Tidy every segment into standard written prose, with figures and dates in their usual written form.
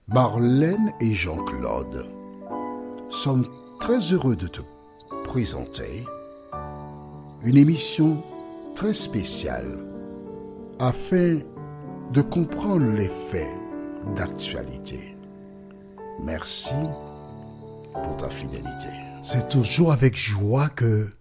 Marlène et Jean-Claude sommes très heureux de te présenter une émission très spéciale afin de comprendre les faits d'actualité. Merci pour ta fidélité. C'est toujours avec joie que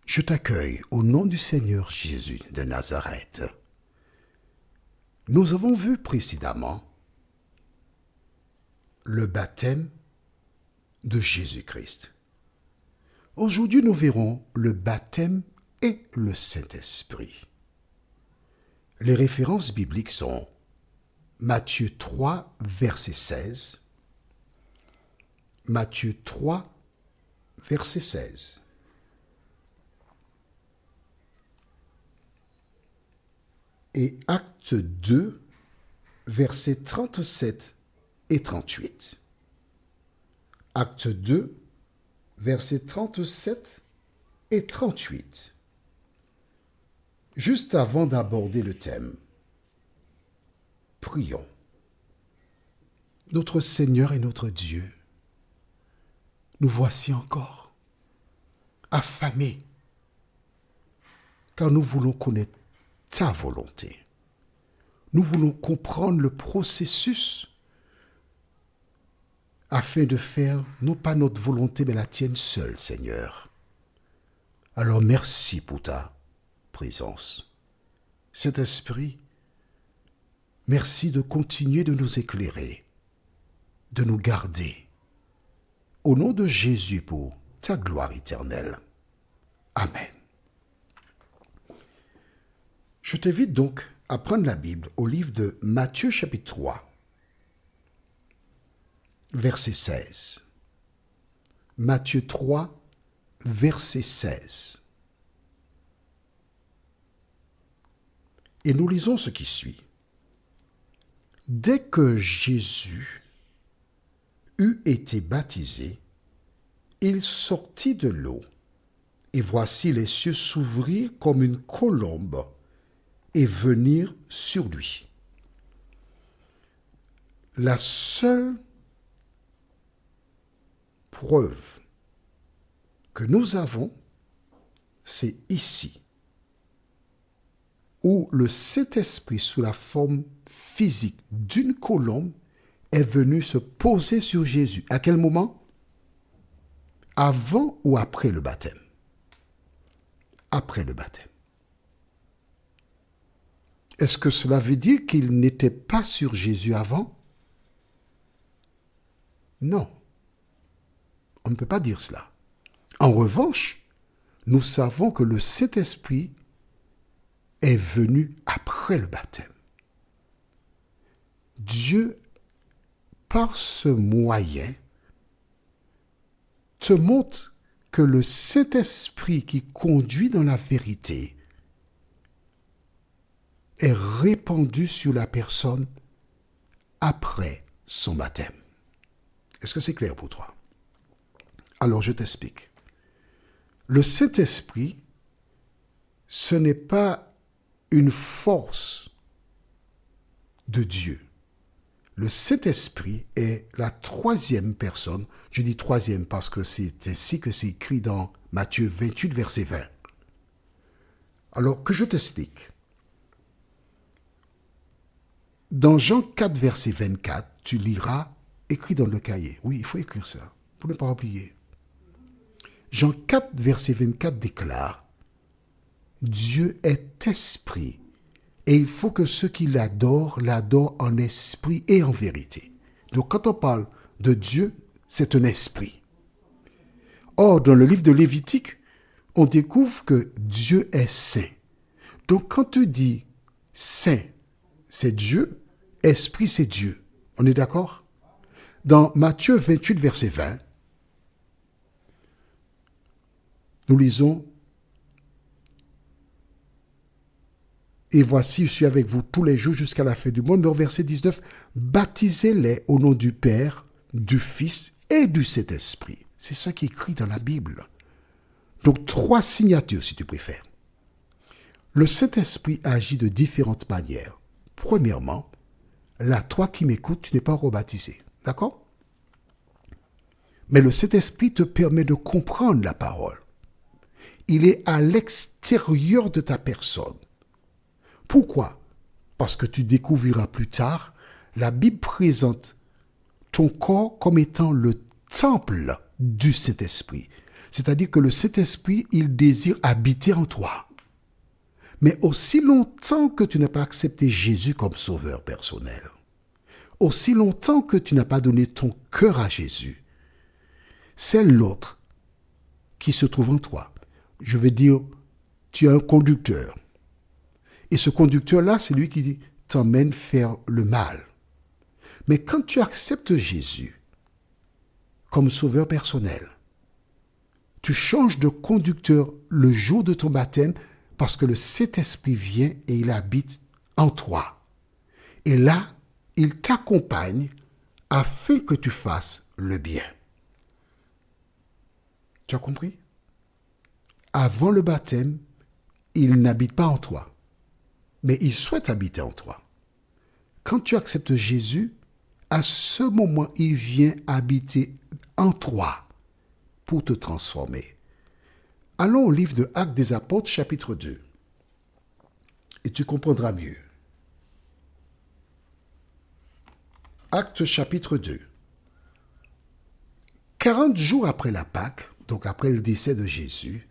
je t'accueille au nom du Seigneur Jésus de Nazareth. Nous avons vu précédemment le baptême de Jésus-Christ. Aujourd'hui, nous verrons le baptême et le Saint-Esprit. Les références bibliques sont Matthieu 3, verset 16, Matthieu 3, verset 16, et Acte 2, versets 37 et 38. Acte 2, versets 37 et 38. Juste avant d'aborder le thème, prions. Notre Seigneur et notre Dieu, nous voici encore, affamés, car nous voulons connaître ta volonté. Nous voulons comprendre le processus afin de faire non pas notre volonté, mais la tienne seule, Seigneur. Alors merci pour ta présence. Saint-Esprit, merci de continuer de nous éclairer, de nous garder. Au nom de Jésus pour ta gloire éternelle. Amen. Je t'invite donc à prendre la Bible au livre de Matthieu chapitre 3, verset 16. Matthieu 3, verset 16. Et nous lisons ce qui suit. Dès que Jésus eut été baptisé, il sortit de l'eau, et voici les cieux s'ouvrir comme une colombe et venir sur lui. La seule preuve que nous avons, c'est ici, où le Saint-Esprit, sous la forme physique d'une colombe, est venu se poser sur Jésus. À quel moment? Avant ou après le baptême? Après le baptême. Est-ce que cela veut dire qu'il n'était pas sur Jésus avant? Non. On ne peut pas dire cela. En revanche, nous savons que le Saint-Esprit est venu après le baptême. Dieu, par ce moyen, te montre que le Saint-Esprit qui conduit dans la vérité est répandu sur la personne après son baptême. Est-ce que c'est clair pour toi? Alors je t'explique. Le Saint-Esprit, ce n'est pas une force de Dieu. Le Saint-Esprit est la troisième personne. Je dis troisième parce que c'est ainsi que c'est écrit dans Matthieu 28, verset 20. Alors que je t'explique. Dans Jean 4, verset 24, tu liras, écrit dans le cahier. Oui, il faut écrire ça, pour ne pas oublier. Jean 4, verset 24 déclare, Dieu est esprit, et il faut que ceux qui l'adorent en esprit et en vérité. Donc quand on parle de Dieu, c'est un esprit. Or, dans le livre de Lévitique, on découvre que Dieu est saint. Donc quand tu dis saint, c'est Dieu, esprit, c'est Dieu. On est d'accord? Dans Matthieu 28, verset 20, nous lisons « Et voici, je suis avec vous tous les jours jusqu'à la fin du monde. » Dans verset 19, « Baptisez-les au nom du Père, du Fils et du Saint-Esprit. » C'est ça qui est écrit dans la Bible. Donc, 3 signatures, si tu préfères. Le Saint-Esprit agit de différentes manières. Premièrement, là, toi qui m'écoutes, tu n'es pas rebaptisé. D'accord? Mais le Saint-Esprit te permet de comprendre la parole. Il est à l'extérieur de ta personne. Pourquoi? Parce que tu découvriras plus tard, la Bible présente ton corps comme étant le temple du Saint-Esprit. C'est-à-dire que le Saint-Esprit, il désire habiter en toi. Mais aussi longtemps que tu n'as pas accepté Jésus comme sauveur personnel, aussi longtemps que tu n'as pas donné ton cœur à Jésus, c'est l'autre qui se trouve en toi. Je veux dire, tu as un conducteur. Et ce conducteur-là, c'est lui qui t'emmène faire le mal. Mais quand tu acceptes Jésus comme sauveur personnel, tu changes de conducteur le jour de ton baptême parce que le Saint-Esprit vient et il habite en toi. Et là, il t'accompagne afin que tu fasses le bien. Tu as compris? Avant le baptême, il n'habite pas en toi, mais il souhaite habiter en toi. Quand tu acceptes Jésus, à ce moment, il vient habiter en toi pour te transformer. Allons au livre de Actes des Apôtres, chapitre 2, et tu comprendras mieux. Actes chapitre 2. 40 jours après la Pâque, donc après le décès de Jésus,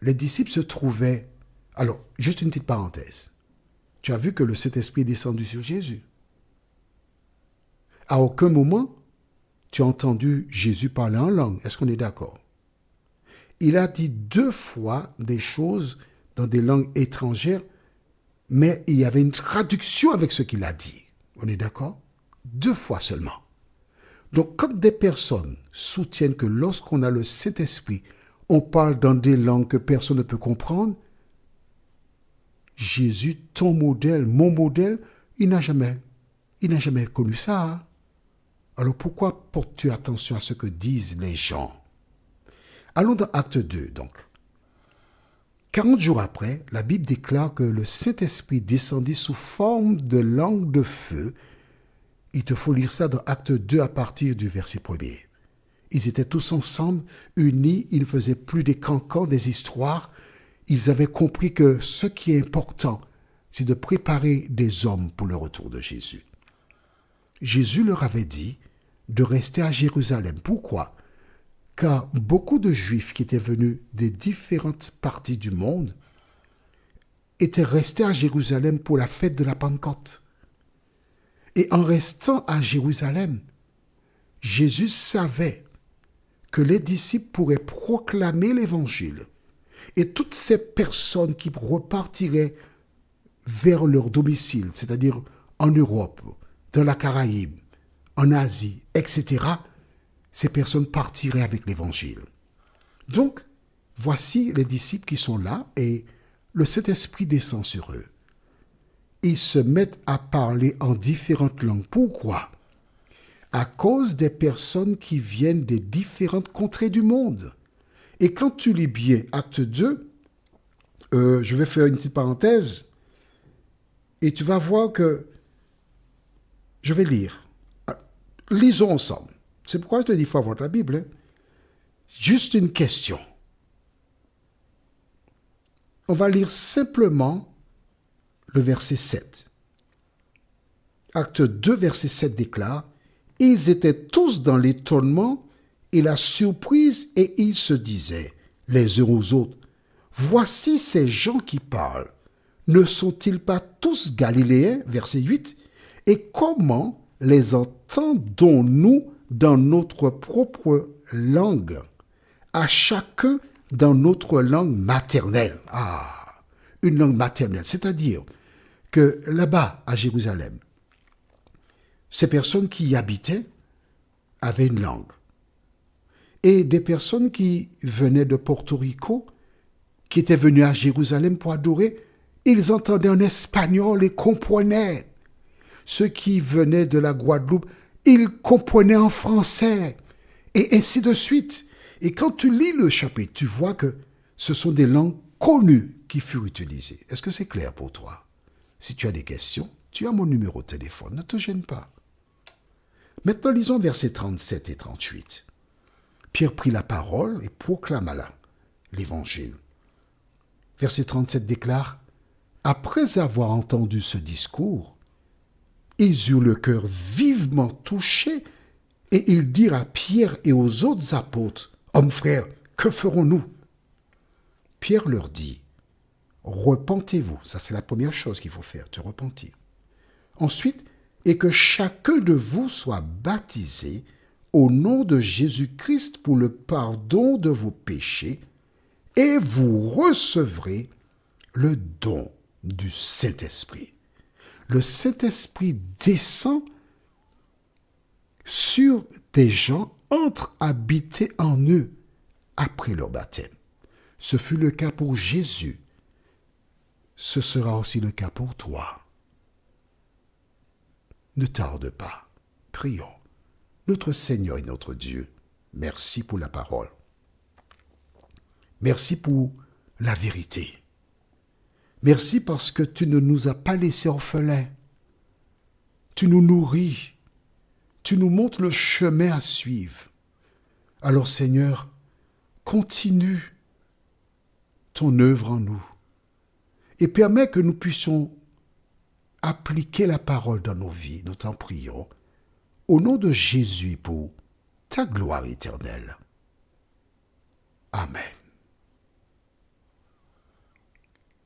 les disciples se trouvaient... Alors, juste une petite parenthèse. Tu as vu que le Saint-Esprit est descendu sur Jésus. À aucun moment, tu as entendu Jésus parler en langue. Est-ce qu'on est d'accord? Il a dit 2 fois des choses dans des langues étrangères, mais il y avait une traduction avec ce qu'il a dit. On est d'accord? 2 fois seulement. Donc, comme des personnes soutiennent que lorsqu'on a le Saint-Esprit, on parle dans des langues que personne ne peut comprendre, Jésus, ton modèle, mon modèle, il n'a jamais connu ça. Hein? Alors pourquoi portes-tu attention à ce que disent les gens? Allons dans Acte 2, donc. 40 jours après, la Bible déclare que le Saint-Esprit descendit sous forme de langue de feu. Il te faut lire ça dans Acte 2 à partir du verset 1er. Ils étaient tous ensemble, unis, ils ne faisaient plus des cancans, des histoires. Ils avaient compris que ce qui est important, c'est de préparer des hommes pour le retour de Jésus. Jésus leur avait dit de rester à Jérusalem. Pourquoi? Car beaucoup de Juifs qui étaient venus des différentes parties du monde étaient restés à Jérusalem pour la fête de la Pentecôte. Et en restant à Jérusalem, Jésus savait que les disciples pourraient proclamer l'Évangile. Et toutes ces personnes qui repartiraient vers leur domicile, c'est-à-dire en Europe, dans la Caraïbe, en Asie, etc., ces personnes partiraient avec l'Évangile. Donc, voici les disciples qui sont là et le Saint-Esprit descend sur eux. Ils se mettent à parler en différentes langues. Pourquoi? À cause des personnes qui viennent des différentes contrées du monde. Et quand tu lis bien Acte 2, je vais faire une petite parenthèse, et tu vas voir que je vais lire. Lisons ensemble. C'est pourquoi je te dis, il faut avoir la Bible. Hein? Juste une question. On va lire simplement le verset 7. Acte 2, verset 7 déclare, « Ils étaient tous dans l'étonnement et la surprise, et ils se disaient, les uns aux autres, « Voici ces gens qui parlent. Ne sont-ils pas tous galiléens ?» Verset 8. « Et comment les entendons-nous dans notre propre langue, à chacun dans notre langue maternelle. » Ah, une langue maternelle, c'est-à-dire que là-bas, à Jérusalem, ces personnes qui y habitaient avaient une langue. Et des personnes qui venaient de Porto Rico, qui étaient venues à Jérusalem pour adorer, ils entendaient en espagnol et comprenaient. Ceux qui venaient de la Guadeloupe, ils comprenaient en français, et ainsi de suite. Et quand tu lis le chapitre, tu vois que ce sont des langues connues qui furent utilisées. Est-ce que c'est clair pour toi? Si tu as des questions, Tu as mon numéro de téléphone, ne te gêne pas. Maintenant, lisons versets 37 et 38. Pierre prit la parole et proclama l'évangile. Verset 37 déclare, « Après avoir entendu ce discours, ils eurent le cœur vivement touché et ils dirent à Pierre et aux autres apôtres, « Hommes frères, que ferons-nous » Pierre leur dit, « Repentez-vous. » Ça, c'est la première chose qu'il faut faire, te repentir. Ensuite, « Et que chacun de vous soit baptisé au nom de Jésus-Christ pour le pardon de vos péchés, et vous recevrez le don du Saint-Esprit. » Le Saint-Esprit descend sur des gens, entre habiter en eux après leur baptême. Ce fut le cas pour Jésus. Ce sera aussi le cas pour toi. Ne tarde pas. Prions. Notre Seigneur et notre Dieu, merci pour la parole. Merci pour la vérité. Merci parce que tu ne nous as pas laissés orphelins. Tu nous nourris. Tu nous montres le chemin à suivre. Alors Seigneur, continue ton œuvre en nous et permets que nous puissions appliquer la parole dans nos vies. Nous t'en prions au nom de Jésus pour ta gloire éternelle. Amen.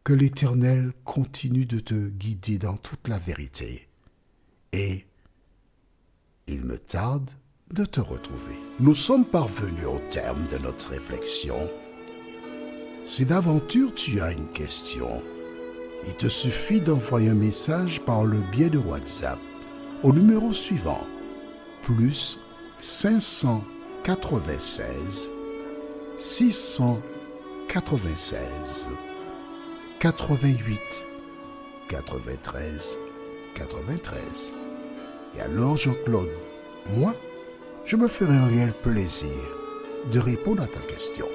Que l'Éternel continue de te guider dans toute la vérité et il me tarde de te retrouver. Nous sommes parvenus au terme de notre réflexion. Si d'aventure tu as une question, il te suffit d'envoyer un message par le biais de WhatsApp au numéro suivant, plus 596 696 88 93 93. Et alors Jean-Claude, moi, je me ferai un réel plaisir de répondre à ta question.